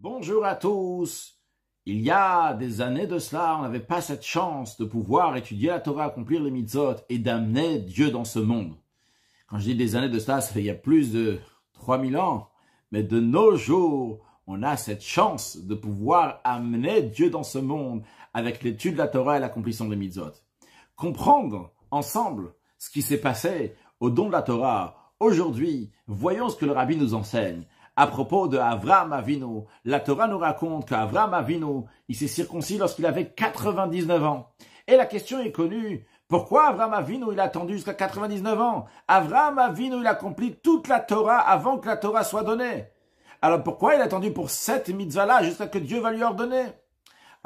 Bonjour à tous. Il y a des années de cela, on n'avait pas cette chance de pouvoir étudier la Torah, accomplir les mitzvot et d'amener Dieu dans ce monde. Quand je dis des années de cela, ça fait il y a plus de 3000 ans. Mais de nos jours, on a cette chance de pouvoir amener Dieu dans ce monde avec l'étude de la Torah et l'accomplissement des mitzvot. Comprendre ensemble ce qui s'est passé au don de la Torah. Aujourd'hui, voyons ce que le Rabbi nous enseigne. À propos de Avraham Avinu, la Torah nous raconte qu'Avraham Avinu, il s'est circoncis lorsqu'il avait 99 ans. Et la question est connue. Pourquoi Avraham Avinu, il a attendu jusqu'à 99 ans? Avraham Avinu, il a accompli toute la Torah avant que la Torah soit donnée. Alors pourquoi il a attendu pour cette mitzvah-là jusqu'à que Dieu va lui ordonner?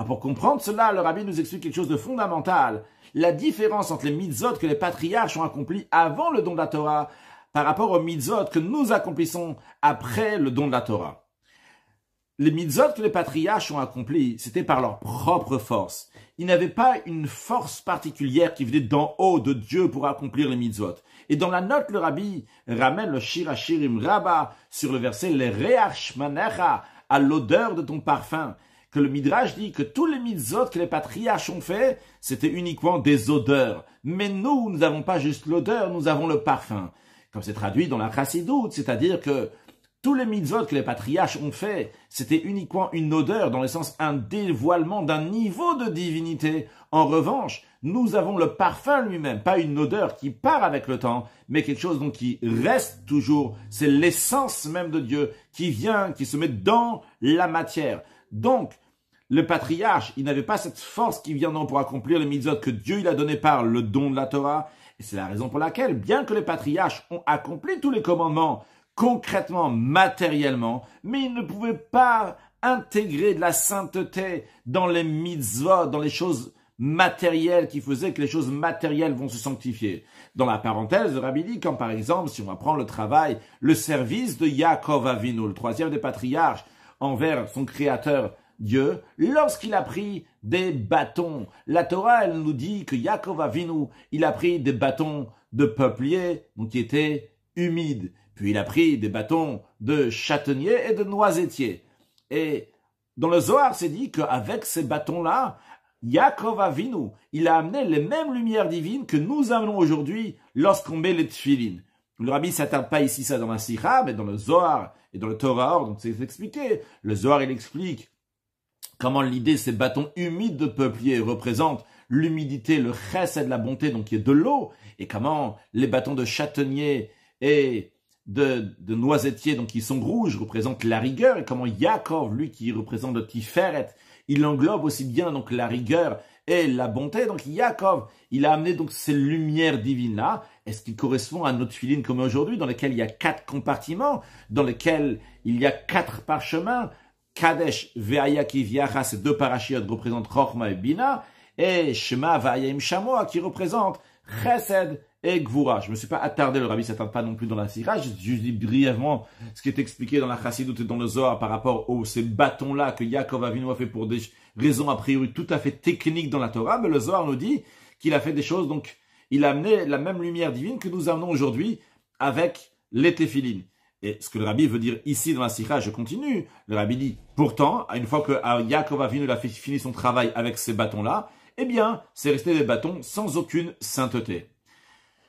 Pour comprendre cela, le Rabbi nous explique quelque chose de fondamental. La différence entre les mitzvot que les patriarches ont accomplis avant le don de la Torah par rapport aux mitzvot que nous accomplissons après le don de la Torah. Les mitzvot que les patriarches ont accomplis, c'était par leur propre force. Ils n'avaient pas une force particulière qui venait d'en haut de Dieu pour accomplir les mitzvot. Et dans la note, le Rabbi ramène le Shir Hashirim Rabbah sur le verset « Le reach manecha » à l'odeur de ton parfum. Que le Midrash dit que tous les mitzvot que les patriarches ont fait, c'était uniquement des odeurs. Mais nous n'avons pas juste l'odeur, nous avons le parfum. Comme c'est traduit dans la Chassidoute, c'est-à-dire que tous les mitzvot que les patriarches ont fait, c'était uniquement une odeur, dans le sens un dévoilement d'un niveau de divinité. En revanche, nous avons le parfum lui-même, pas une odeur qui part avec le temps, mais quelque chose donc qui reste toujours. C'est l'essence même de Dieu qui vient, qui se met dans la matière. Donc, le patriarche, il n'avait pas cette force qui vient pour accomplir les mitzvot que Dieu il a donné par le don de la Torah. Et c'est la raison pour laquelle, bien que les patriarches ont accompli tous les commandements concrètement, matériellement, mais ils ne pouvaient pas intégrer de la sainteté dans les mitzvot, dans les choses matérielles qui faisaient que les choses matérielles vont se sanctifier. Dans la parenthèse, le Rabbi dit, comme par exemple, si on va prendre le travail, le service de Yaakov Avinu, le troisième des patriarches, envers son créateur Dieu, lorsqu'il a pris des bâtons. La Torah, elle nous dit que Yaakov Avinu, il a pris des bâtons de peuplier, donc qui étaient humides. Puis il a pris des bâtons de châtaignier et de noisetier. Et dans le Zohar, c'est dit qu'avec ces bâtons-là, Yaakov Avinu, il a amené les mêmes lumières divines que nous amenons aujourd'hui lorsqu'on met les tefilin. Le Rabbi ne s'attarde pas ici ça dans la Sikha, mais dans le Zohar et dans le Torah, donc c'est expliqué. Le Zohar, il explique comment l'idée, ces bâtons humides de peuplier représentent l'humidité, le chesed de la bonté, donc qui est de l'eau, et comment les bâtons de châtaignier et de noisetier, donc qui sont rouges, représentent la rigueur, et comment Yaakov, lui qui représente le Tiferet, il englobe aussi bien donc la rigueur et la bonté. Donc Yaakov, il a amené donc ces lumières divines-là. Est-ce qu'il correspond à notre filine comme aujourd'hui, dans lesquelles il y a 4 compartiments, dans lesquels il y a 4 parchemins? Kadesh ve'aya kiviacha, ces 2 parachiotes représentent Chochma et Bina, et Shema ve'aya im Shamoa qui représente Chesed et Gvura. Je me suis pas attardé, le Rabbi s'attarde pas non plus dans la Sikha, je dis brièvement ce qui est expliqué dans la Chassidoute et dans le Zohar par rapport aux ces bâtons-là que Yaakov Avinu a fait pour des raisons a priori tout à fait techniques dans la Torah, mais le Zohar nous dit qu'il a fait des choses, donc il a amené la même lumière divine que nous amenons aujourd'hui avec les téphilines. Et ce que le Rabbi veut dire ici dans la Sikha, je continue, le Rabbi dit, pourtant, une fois que Yaakov Avinu a fini son travail avec ces bâtons-là, eh bien, c'est resté des bâtons sans aucune sainteté.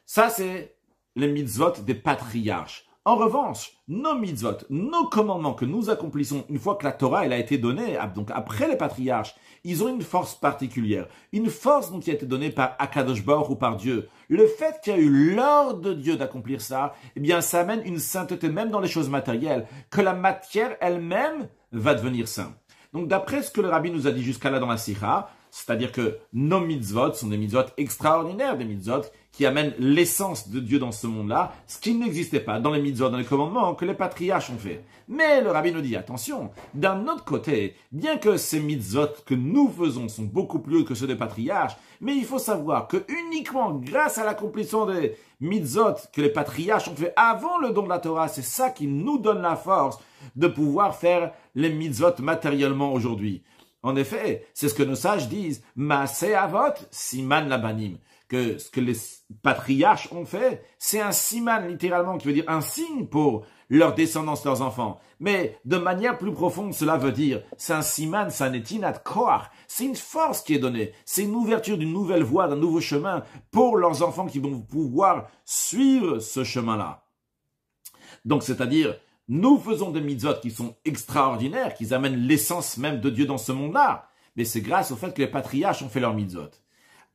Ça, c'est les mitzvot des patriarches. En revanche, nos mitzvot, nos commandements que nous accomplissons une fois que la Torah elle a été donnée, donc après les patriarches, ils ont une force particulière. Une force donc qui a été donnée par Akadosh Baruch ou par Dieu. Le fait qu'il y a eu l'ordre de Dieu d'accomplir ça, eh bien, ça amène une sainteté même dans les choses matérielles, que la matière elle-même va devenir sainte. Donc, d'après ce que le Rabbi nous a dit jusqu'à là dans la Sikha, c'est-à-dire que nos mitzvot sont des mitzvot extraordinaires, des mitzvot qui amènent l'essence de Dieu dans ce monde-là, ce qui n'existait pas dans les mitzvot, dans les commandements que les patriarches ont fait. Mais le Rabbi nous dit, attention, d'un autre côté, bien que ces mitzvot que nous faisons sont beaucoup plus hauts que ceux des patriarches, mais il faut savoir que uniquement grâce à l'accomplissement des mitzvot que les patriarches ont fait avant le don de la Torah, c'est ça qui nous donne la force de pouvoir faire les mitzvot matériellement aujourd'hui. En effet, c'est ce que nos sages disent, Maaseh Avot, Siman Labanim, que ce que les patriarches ont fait, c'est un siman, littéralement, qui veut dire un signe pour leur descendance, leurs enfants. Mais de manière plus profonde, cela veut dire, c'est un siman, c'est un etinat koach, c'est une force qui est donnée, c'est une ouverture d'une nouvelle voie, d'un nouveau chemin pour leurs enfants qui vont pouvoir suivre ce chemin-là. Donc, c'est-à-dire, nous faisons des mitzvot qui sont extraordinaires, qui amènent l'essence même de Dieu dans ce monde-là. Mais c'est grâce au fait que les patriarches ont fait leurs mitzvot.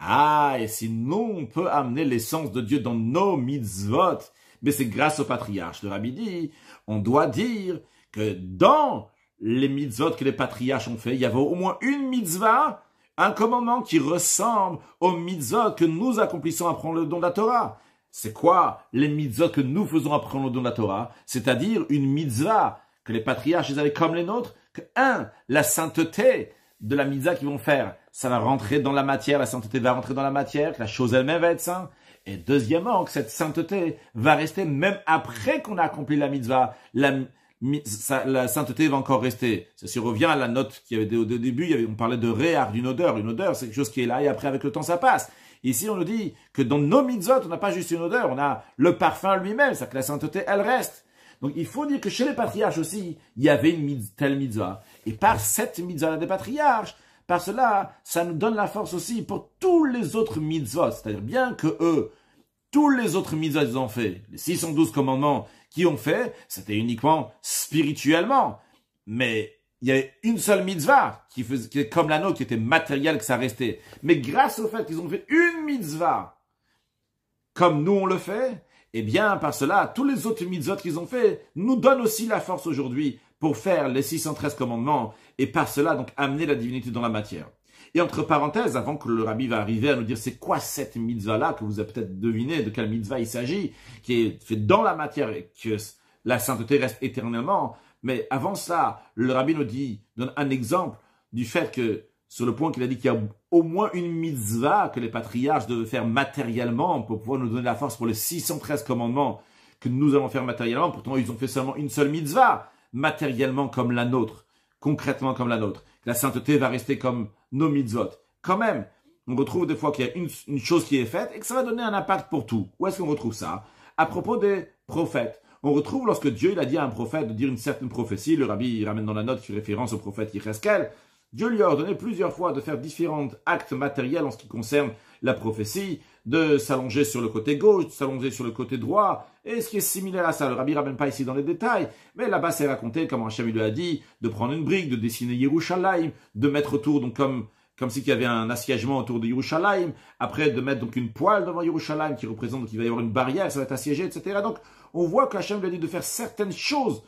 Ah, et si nous, on peut amener l'essence de Dieu dans nos mitzvot, mais c'est grâce aux patriarches. Le Rabbi dit, on doit dire que dans les mitzvot que les patriarches ont fait, il y avait au moins une mitzvah, un commandement qui ressemble aux mitzvot que nous accomplissons à prendre le don de la Torah. C'est quoi les mitzvot que nous faisons à prendre le don de la Torah? C'est-à-dire une mitzvah que les patriarches avaient comme les nôtres, que la sainteté de la mitzvah qu'ils vont faire, ça va rentrer dans la matière, la sainteté va rentrer dans la matière, que la chose elle-même va être sainte. Et deuxièmement, que cette sainteté va rester même après qu'on a accompli la mitzvah. La sainteté va encore rester. Ça si on revient à la note qu'il y avait au début, on parlait de réar, d'une odeur. Une odeur, c'est quelque chose qui est là et après avec le temps ça passe. Ici, on nous dit que dans nos mitzvot, on n'a pas juste une odeur, on a le parfum lui-même, c'est-à-dire que la sainteté, elle reste. Donc, il faut dire que chez les patriarches aussi, il y avait une telle mitzvah. Et par cette mitzvah des patriarches, par cela, ça nous donne la force aussi pour tous les autres mitzvot. C'est-à-dire bien que eux, tous les autres mitzvot qu'ils ont fait, les 612 commandements qu'ils ont fait, c'était uniquement spirituellement. Mais il y avait une seule mitzvah qui est comme la nôtre, qui était matérielle, que ça restait. Mais grâce au fait qu'ils ont fait une mitzvah, comme nous on le fait, eh bien, par cela, tous les autres mitzvot qu'ils ont fait nous donnent aussi la force aujourd'hui pour faire les 613 commandements et par cela, donc, amener la divinité dans la matière. Et entre parenthèses, avant que le rabbi va arriver à nous dire c'est quoi cette mitzvah-là, que vous avez peut-être deviné de quelle mitzvah il s'agit, qui est fait dans la matière et que la sainteté reste éternellement. Mais avant ça, le rabbi nous donne un exemple du fait que, sur le point qu'il a dit qu'il y a au moins une mitzvah que les patriarches devaient faire matériellement pour pouvoir nous donner la force pour les 613 commandements que nous allons faire matériellement. Pourtant, ils ont fait seulement une seule mitzvah, matériellement comme la nôtre, concrètement comme la nôtre. La sainteté va rester comme nos mitzvot. Quand même, on retrouve des fois qu'il y a une chose qui est faite et que ça va donner un impact pour tout. Où est-ce qu'on retrouve ça? À propos des prophètes. On retrouve lorsque Dieu il a dit à un prophète de dire une certaine prophétie, le rabbi il ramène dans la note qui fait référence au prophète Yecheskel, Dieu lui a ordonné plusieurs fois de faire différents actes matériels en ce qui concerne la prophétie, de s'allonger sur le côté gauche, de s'allonger sur le côté droit, et ce qui est similaire à ça. Le rabbi ne ramène pas ici dans les détails, mais là-bas c'est raconté comment Hachem lui a dit de prendre une brique, de dessiner Yerushalayim, de mettre autour, donc comme si il y avait un assiègement autour de Yerushalayim, après de mettre donc une poêle devant Yerushalayim qui représente qu'il va y avoir une barrière, ça va être assiégé, etc. Donc on voit qu'Hachem lui a dit de faire certaines choses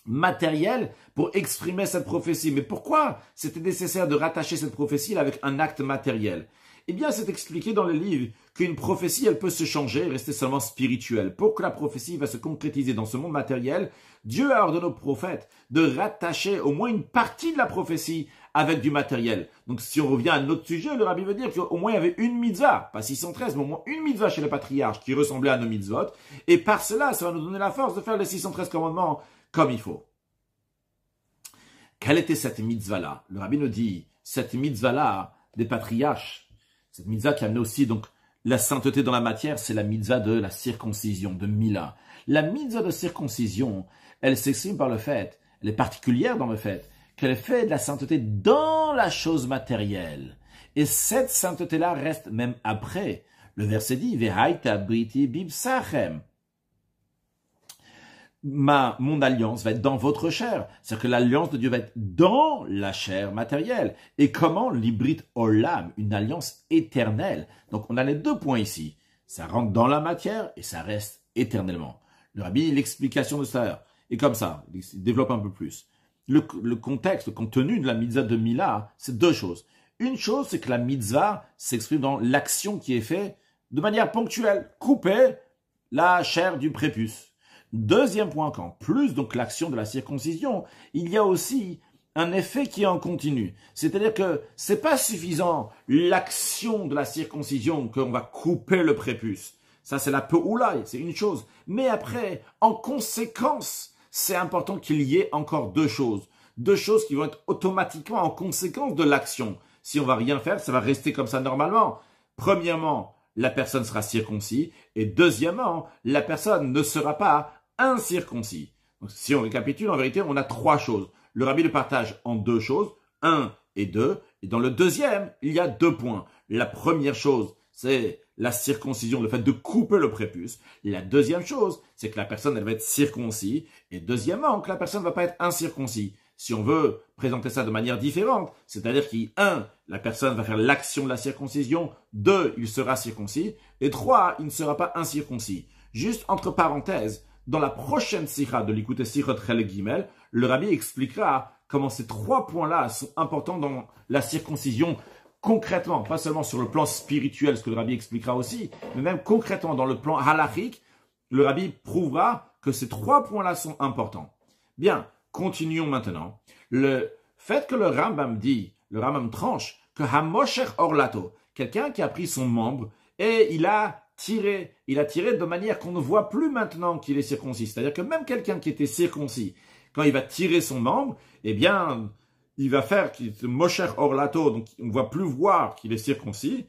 matériel pour exprimer cette prophétie. Mais pourquoi c'était nécessaire de rattacher cette prophétie avec un acte matériel? Eh bien, c'est expliqué dans le livre qu'une prophétie, elle peut se changer et rester seulement spirituelle. Pour que la prophétie va se concrétiser dans ce monde matériel, Dieu a ordonné aux prophètes de rattacher au moins une partie de la prophétie avec du matériel. Donc, si on revient à notre sujet, le rabbi veut dire qu'au moins il y avait une mitzvah, pas 613, mais au moins une mitzvah chez les patriarches qui ressemblait à nos mitzvot. Et par cela, ça va nous donner la force de faire les 613 commandements comme il faut. Quelle était cette mitzvah-là? Le rabbi nous dit, cette mitzvah-là des patriarches, cette mitzvah qui amenait aussi donc la sainteté dans la matière, c'est la mitzvah de la circoncision, de Mila. La mitzvah de circoncision, elle s'exprime par le fait, elle est particulière dans le fait, qu'elle fait de la sainteté dans la chose matérielle. Et cette sainteté-là reste même après. Le verset dit, Vehaita briti bibsachem. Mon alliance va être dans votre chair. C'est-à-dire que l'alliance de Dieu va être dans la chair matérielle. Et comment l'hybrid olam, une alliance éternelle. Donc on a les deux points ici. Ça rentre dans la matière et ça reste éternellement. Le rabbi, l'explication de ça est comme ça. Il développe un peu plus. Le contexte, le contenu de la mitzvah de Mila, c'est deux choses. Une chose, c'est que la mitzvah s'exprime dans l'action qui est faite de manière ponctuelle. Couper la chair du prépuce. Deuxième point, qu'en plus donc l'action de la circoncision, il y a aussi un effet qui est en continu. C'est-à-dire que c'est pas suffisant l'action de la circoncision qu'on va couper le prépuce. Ça c'est la peoula, c'est une chose. Mais après, en conséquence, c'est important qu'il y ait encore deux choses. Deux choses qui vont être automatiquement en conséquence de l'action. Si on va rien faire, ça va rester comme ça normalement. Premièrement, la personne sera circoncis, et deuxièmement, la personne ne sera pas incirconcis. Donc, si on récapitule, en vérité, on a trois choses. Le rabbi le partage en deux choses, 1 et 2, et dans le deuxième, il y a 2 points. La première chose, c'est la circoncision, le fait de couper le prépuce. Et la deuxième chose, c'est que la personne, elle va être circoncis, et deuxièmement, que la personne ne va pas être incirconcis. Si on veut présenter ça de manière différente, c'est-à-dire qu'un, la personne va faire l'action de la circoncision, 2, il sera circoncis, et 3, il ne sera pas incirconcis. Juste entre parenthèses, dans la prochaine sikha de l'écoute Sichot Chelek Gimel, le rabbi expliquera comment ces 3 points-là sont importants dans la circoncision concrètement, pas seulement sur le plan spirituel, ce que le rabbi expliquera aussi, mais même concrètement dans le plan halachique, le rabbi prouvera que ces 3 points-là sont importants. Bien, continuons maintenant. Le fait que le Rambam tranche que Hamosher Orlato, quelqu'un qui a pris son membre et il a tiré de manière qu'on ne voit plus maintenant qu'il est circoncis. C'est-à-dire que même quelqu'un qui était circoncis, quand il va tirer son membre, eh bien, il va faire Mosher Orlato, donc on ne va plus voir qu'il est circoncis.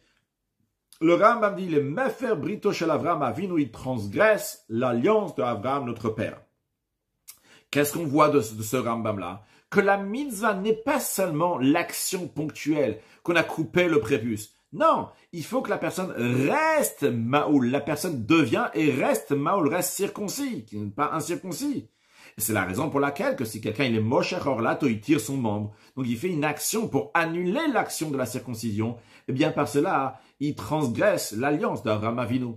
Le Rambam dit, le Mefer Brito Shel Avram Avinu, il transgresse l'alliance de Abraham, notre père. Qu'est-ce qu'on voit de ce Rambam-là? Que la mitzvah n'est pas seulement l'action ponctuelle, qu'on a coupé le prépuce. Non, il faut que la personne reste maoul, la personne devient et reste maoul, reste circoncis, qui n'est pas incirconcis. Et c'est la raison pour laquelle que si quelqu'un il est mosher orlato, il tire son membre, donc il fait une action pour annuler l'action de la circoncision, et bien par cela, il transgresse l'alliance d'Avraham Avinu.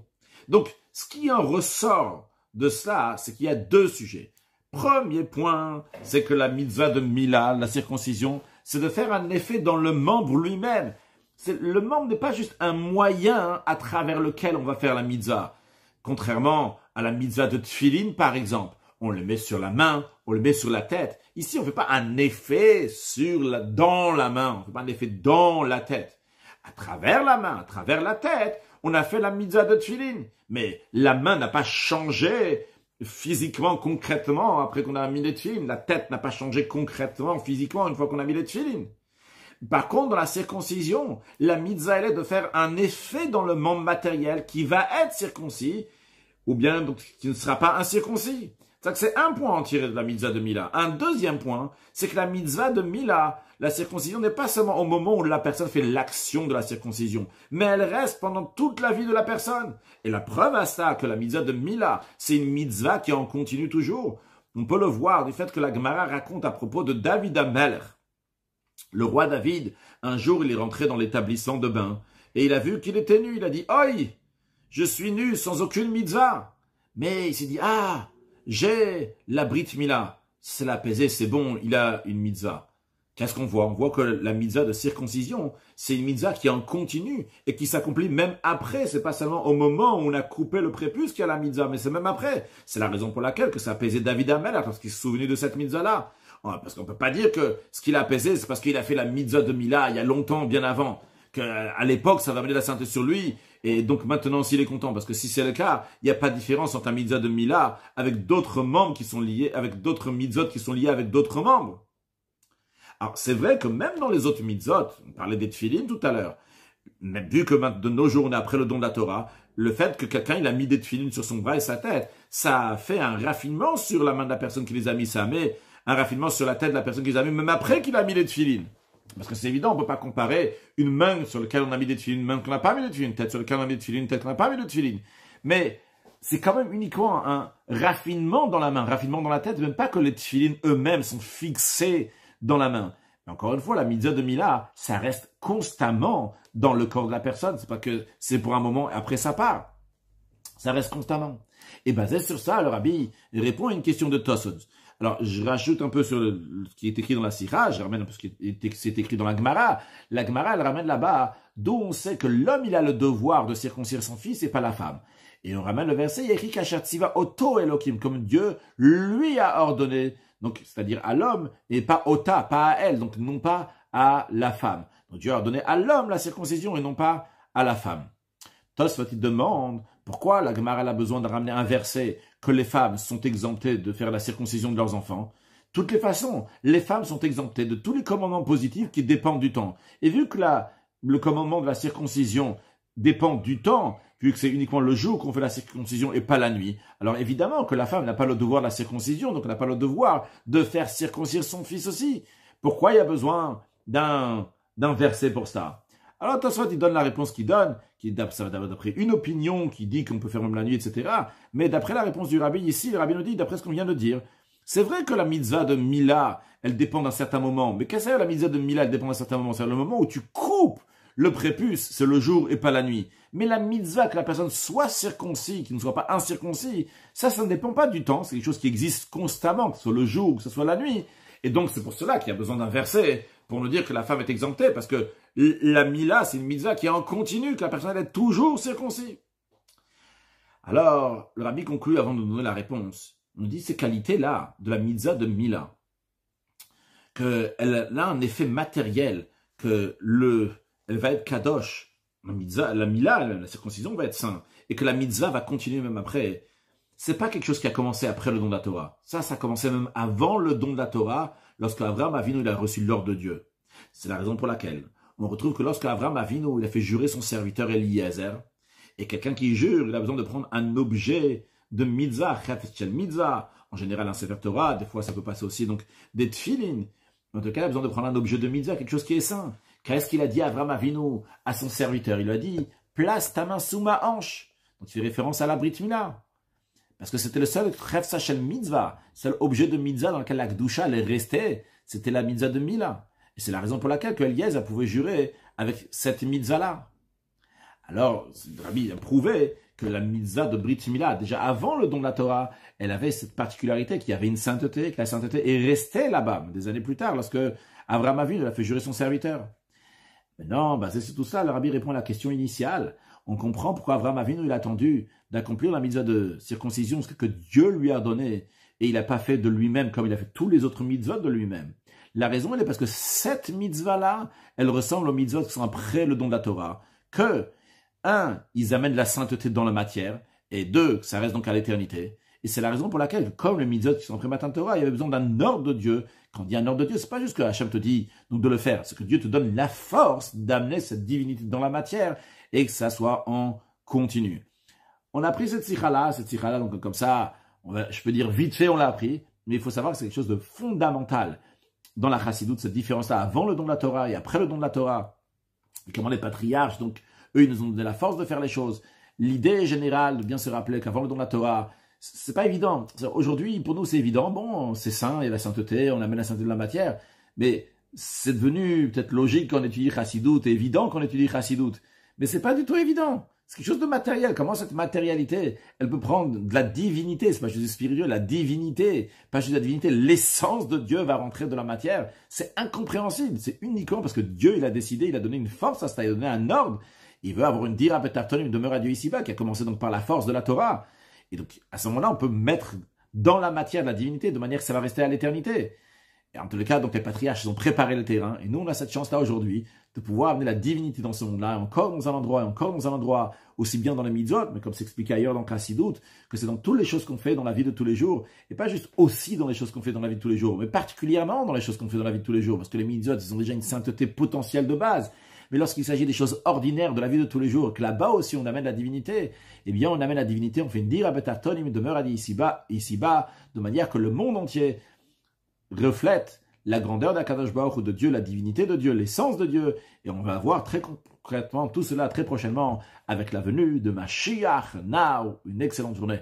Donc, ce qui en ressort de cela, c'est qu'il y a 2 sujets. Premier point, c'est que la mitzvah de Mila, la circoncision, c'est de faire un effet dans le membre lui-même. Le membre n'est pas juste un moyen à travers lequel on va faire la mitzvah. Contrairement à la mitzvah de Tfilin, par exemple. On le met sur la main, on le met sur la tête. Ici, on ne fait pas un effet dans la main, on ne fait pas un effet dans la tête. À travers la main, à travers la tête, on a fait la mitzvah de Tfilin. Mais la main n'a pas changé physiquement, concrètement, après qu'on a mis les Tfilin. La tête n'a pas changé concrètement, physiquement, une fois qu'on a mis les Tfilin. Par contre, dans la circoncision, la mitzvah, elle est de faire un effet dans le membre matériel qui va être circoncis, ou bien donc, qui ne sera pas incirconcis. C'est un point à en tirer de la mitzvah de Mila. Un deuxième point, c'est que la mitzvah de Mila, la circoncision n'est pas seulement au moment où la personne fait l'action de la circoncision, mais elle reste pendant toute la vie de la personne. Et la preuve à ça, que la mitzvah de Mila, c'est une mitzvah qui en continue toujours. On peut le voir du fait que la Gemara raconte à propos de David Amelech. Le roi David, un jour, il est rentré dans l'établissement de bain, et il a vu qu'il était nu. Il a dit, « Oi, je suis nu sans aucune mitzvah. » Mais il s'est dit, « Ah, j'ai la Brit Mila. » C'est l'apaisé, c'est bon, il a une mitzvah. Qu'est-ce qu'on voit? On voit que la mitzvah de circoncision, c'est une mitzvah qui est en continu et qui s'accomplit même après. C'est pas seulement au moment où on a coupé le prépuce qu'il y a la mitzvah, mais c'est même après. C'est la raison pour laquelle que ça a apaisé David Amelech, parce qu'il s'est souvenu de cette mitzvah-là. Parce qu'on peut pas dire que ce qu'il a apaisé, c'est parce qu'il a fait la mitzvah de Mila il y a longtemps, bien avant. Qu'à l'époque, ça va amener la sainteté sur lui. Et donc maintenant, s'il est content, parce que si c'est le cas, il n'y a pas de différence entre un mitzvah de Mila avec d'autres membres qui sont liés, avec d'autres mitzvot qui sont liés avec d'autres membres. Alors, c'est vrai que même dans les autres mitzvot, on parlait des tefilines tout à l'heure, mais vu que de nos jours, on est après le don de la Torah, le fait que quelqu'un il a mis des tefilines sur son bras et sa tête, ça a fait un raffinement sur la main de la personne qui les a mis, ça met un raffinement sur la tête de la personne qui les a mis, même après qu'il a mis les tefilines. Parce que c'est évident, on ne peut pas comparer une main sur laquelle on a mis des tefilines, une main qu'on n'a pas mis de tefilines, une tête sur laquelle on a mis des tefilines, une tête qu'on n'a pas mis de tefilines. Mais c'est quand même uniquement un raffinement dans la main, raffinement dans la tête, même pas que les tefilines eux-mêmes sont fixés dans la main. Mais encore une fois, la mitzvah de Mila, ça reste constamment dans le corps de la personne. C'est pas que c'est pour un moment et après ça part. Ça reste constamment. Et basé sur ça, le rabbi répond à une question de Tosfot. Alors, je rajoute un peu sur ce qui est écrit dans la Sikha, je ramène un peu ce qui est écrit dans la Gemara. La Gemara, elle ramène là-bas, d'où on sait que l'homme, il a le devoir de circoncire son fils et pas la femme. Et on ramène le verset, Yeri Kasher Tziva Oto Elohim, comme Dieu lui a ordonné, donc c'est-à-dire à l'homme, et pas Ota, pas à elle, donc non pas à la femme. Donc Dieu a ordonné à l'homme la circoncision et non pas à la femme. Tosfot, il demande pourquoi la Gemara a besoin de ramener un verset que les femmes sont exemptées de faire la circoncision de leurs enfants. Toutes les façons, les femmes sont exemptées de tous les commandements positifs qui dépendent du temps. Et vu que le commandement de la circoncision dépend du temps, vu que c'est uniquement le jour qu'on fait la circoncision et pas la nuit. Alors évidemment que la femme n'a pas le devoir de la circoncision, donc elle n'a pas le devoir de faire circoncire son fils aussi. Pourquoi il y a besoin d'un verset pour ça? Alors attention, il donne la réponse qu'il donne, qui est d'après une opinion qui dit qu'on peut faire même la nuit, etc. Mais d'après la réponse du rabbi ici, le rabbi nous dit, d'après ce qu'on vient de dire, c'est vrai que la mitzvah de Mila, elle dépend d'un certain moment. Mais qu'est-ce que c'est la mitzvah de Mila, elle dépend d'un certain moment? C'est le moment où tu coupes le prépuce, c'est le jour et pas la nuit. Mais la mitzvah, que la personne soit circoncis, qu'il ne soit pas incirconcis, ça ne dépend pas du temps. C'est quelque chose qui existe constamment, que ce soit le jour, que ce soit la nuit. Et donc, c'est pour cela qu'il y a besoin d'un verset pour nous dire que la femme est exemptée, parce que la Mila, c'est une mitzvah qui est en continu, que la personne est toujours circoncis. Alors, le rabbi conclut avant de nous donner la réponse. On nous dit ces qualités-là de la mitzvah de Mila, qu'elle a un effet matériel, que elle va être kadosh. La Mila, la circoncision va être sainte, et que la mitzvah va continuer même après. C'est pas quelque chose qui a commencé après le don de la Torah. Ça a commencé même avant le don de la Torah, lorsque Abraham Avinu il a reçu l'ordre de Dieu. C'est la raison pour laquelle on retrouve que lorsque Abraham Avinu il a fait jurer son serviteur Eliezer, et quelqu'un qui jure, il a besoin de prendre un objet de mitzvah, mitzvah. En général, un sefer Torah, des fois ça peut passer aussi donc des tefillin. En tout cas, il a besoin de prendre un objet de mitzvah, quelque chose qui est saint. Qu'est-ce qu'il a dit à Abraham Avinu, à son serviteur? Il lui a dit, place ta main sous ma hanche. Donc il fait référence à la Brit Mila. Parce que c'était le seul Chefsa Shel Mitzvah, seul objet de mitzvah dans lequel la Kedusha allait rester, c'était la mitzvah de Mila. Et c'est la raison pour laquelle Eliezer pouvait jurer avec cette mitzvah-là. Alors, le rabbi a prouvé que la mitzvah de Brit Mila, déjà avant le don de la Torah, elle avait cette particularité qu'il y avait une sainteté, que la sainteté est restée là-bas, des années plus tard, lorsque Abraham Avinu a fait jurer son serviteur. Maintenant, basé sur tout ça, le rabbi répond à la question initiale. On comprend pourquoi Abraham Avinu il a attendu d'accomplir la mitzvah de circoncision, ce que Dieu lui a donné, et il n'a pas fait de lui-même comme il a fait tous les autres mitzvahs de lui-même. La raison, elle est parce que cette mitzvah-là, elle ressemble aux mitzvahs qui sont après le don de la Torah, que, un, ils amènent la sainteté dans la matière, et deux, ça reste donc à l'éternité. Et c'est la raison pour laquelle, comme les mitzvahs qui sont après Matan Torah, il y avait besoin d'un ordre de Dieu. Quand on dit un ordre de Dieu, c'est pas juste que Hachem te dit donc de le faire, c'est que Dieu te donne la force d'amener cette divinité dans la matière et que ça soit en continu. On a pris cette sikha-là, donc comme ça, je peux dire vite fait, on l'a appris, mais il faut savoir que c'est quelque chose de fondamental dans la chassidoute, cette différence-là avant le don de la Torah et après le don de la Torah. Et comment les patriarches, donc, eux, ils nous ont donné la force de faire les choses. L'idée générale de bien se rappeler qu'avant le don de la Torah, c'est pas évident. Aujourd'hui, pour nous, c'est évident. Bon, c'est saint, il y a la sainteté, on amène la sainteté de la matière. Mais c'est devenu peut-être logique qu'on étudie chassidoute et évident qu'on étudie chassidoute. Mais c'est pas du tout évident. C'est quelque chose de matériel. Comment cette matérialité, elle peut prendre de la divinité, c'est pas juste spirituel, la divinité, pas juste la divinité, l'essence de Dieu va rentrer de la matière. C'est incompréhensible. C'est uniquement parce que Dieu, il a décidé, il a donné une force à ça, il a donné un ordre. Il veut avoir une dira betartonim, une demeure à Dieu ici-bas, qui a commencé donc par la force de la Torah. Et donc, à ce moment-là, on peut mettre dans la matière de la divinité, de manière que ça va rester à l'éternité. Et en tous les cas, donc, les patriarches, ils ont préparé le terrain. Et nous, on a cette chance-là aujourd'hui de pouvoir amener la divinité dans ce monde-là, encore dans un endroit, et encore dans un endroit, aussi bien dans les mitzvot, mais comme c'est expliqué ailleurs dans Chassidoute, que c'est dans toutes les choses qu'on fait dans la vie de tous les jours, et pas juste aussi dans les choses qu'on fait dans la vie de tous les jours, mais particulièrement dans les choses qu'on fait dans la vie de tous les jours, parce que les mitzvot, ils ont déjà une sainteté potentielle de base. Mais lorsqu'il s'agit des choses ordinaires de la vie de tous les jours, que là-bas aussi on amène la divinité, eh bien on amène la divinité, on fait une dira betartonim, une demeure à Dieu ici-bas, de manière que le monde entier reflète la grandeur d'Akadosh Baruch Hu, de Dieu, la divinité de Dieu, l'essence de Dieu. Et on va voir très concrètement tout cela très prochainement avec la venue de Mashiach. Now, une excellente journée.